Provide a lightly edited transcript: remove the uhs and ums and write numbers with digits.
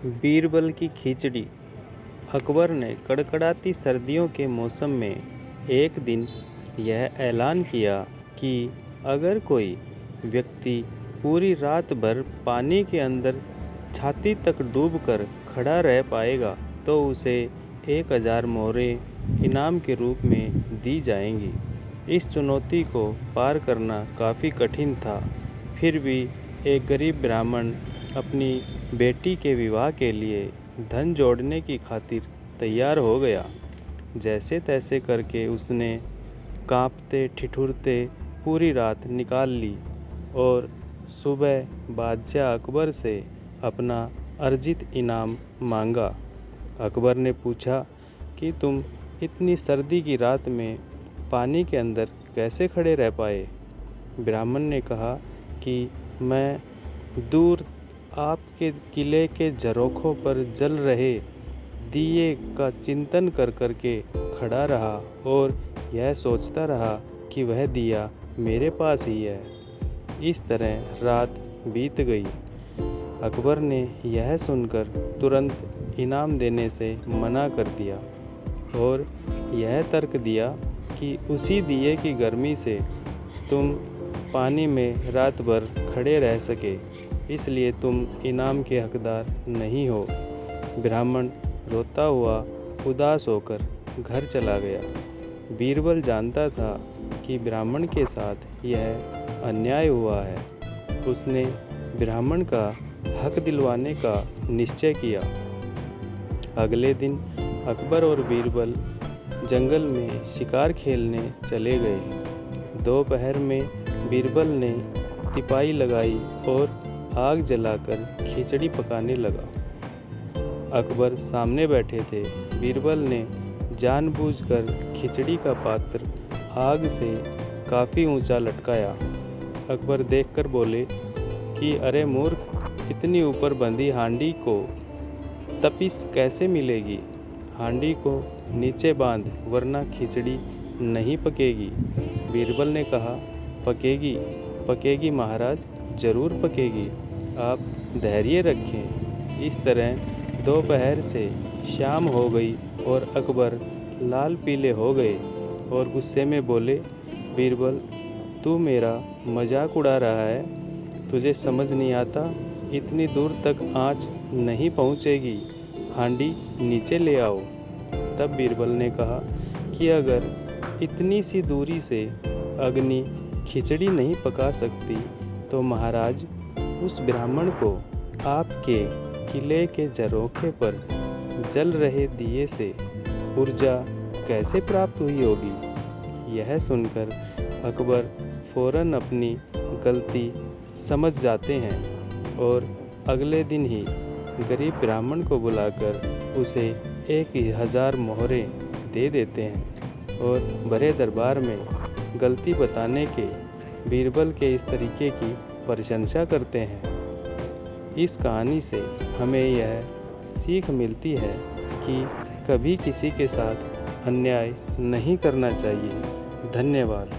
बीरबल की खिचड़ी। अकबर ने कड़कड़ाती सर्दियों के मौसम में एक दिन यह ऐलान किया कि अगर कोई व्यक्ति पूरी रात भर पानी के अंदर छाती तक डूबकर खड़ा रह पाएगा तो उसे 1000 मोहरें इनाम के रूप में दी जाएंगी। इस चुनौती को पार करना काफ़ी कठिन था, फिर भी एक गरीब ब्राह्मण अपनी बेटी के विवाह के लिए धन जोड़ने की खातिर तैयार हो गया। जैसे तैसे करके उसने कांपते ठिठुरते पूरी रात निकाल ली और सुबह बादशाह अकबर से अपना अर्जित इनाम मांगा। अकबर ने पूछा कि तुम इतनी सर्दी की रात में पानी के अंदर कैसे खड़े रह पाए? ब्राह्मण ने कहा कि मैं दूर आपके किले के झरोखों पर जल रहे दिए का चिंतन कर करके खड़ा रहा और यह सोचता रहा कि वह दिया मेरे पास ही है। इस तरह रात बीत गई। अकबर ने यह सुनकर तुरंत इनाम देने से मना कर दिया और यह तर्क दिया कि उसी दिए की गर्मी से तुम पानी में रात भर खड़े रह सके, इसलिए तुम इनाम के हकदार नहीं हो। ब्राह्मण रोता हुआ उदास होकर घर चला गया। बीरबल जानता था कि ब्राह्मण के साथ यह अन्याय हुआ है। उसने ब्राह्मण का हक दिलवाने का निश्चय किया। अगले दिन अकबर और बीरबल जंगल में शिकार खेलने चले गए। दोपहर में बीरबल ने तिपाई लगाई और आग जलाकर खिचड़ी पकाने लगा। अकबर सामने बैठे थे। बीरबल ने जानबूझकर खिचड़ी का पात्र आग से काफ़ी ऊंचा लटकाया। अकबर देखकर बोले कि अरे मूर्ख, इतनी ऊपर बंधी हांडी को तपिश कैसे मिलेगी? हांडी को नीचे बांध, वरना खिचड़ी नहीं पकेगी। बीरबल ने कहा, पकेगी पकेगी महाराज, जरूर पकेगी, आप धैर्य रखें। इस तरह दोपहर से शाम हो गई और अकबर लाल पीले हो गए और गुस्से में बोले, बीरबल, तू मेरा मजाक उड़ा रहा है? तुझे समझ नहीं आता? इतनी दूर तक आँच नहीं पहुँचेगी, हांडी नीचे ले आओ। तब बीरबल ने कहा कि अगर इतनी सी दूरी से अग्नि खिचड़ी नहीं पका सकती तो महाराज, उस ब्राह्मण को आपके किले के झरोखे पर जल रहे दिए से ऊर्जा कैसे प्राप्त हुई होगी? यह सुनकर अकबर फौरन अपनी गलती समझ जाते हैं और अगले दिन ही गरीब ब्राह्मण को बुलाकर उसे 1000 मोहरें दे देते हैं और बड़े दरबार में गलती बताने के बीरबल के इस तरीके की प्रशंसा करते हैं। इस कहानी से हमें यह सीख मिलती है कि कभी किसी के साथ अन्याय नहीं करना चाहिए। धन्यवाद।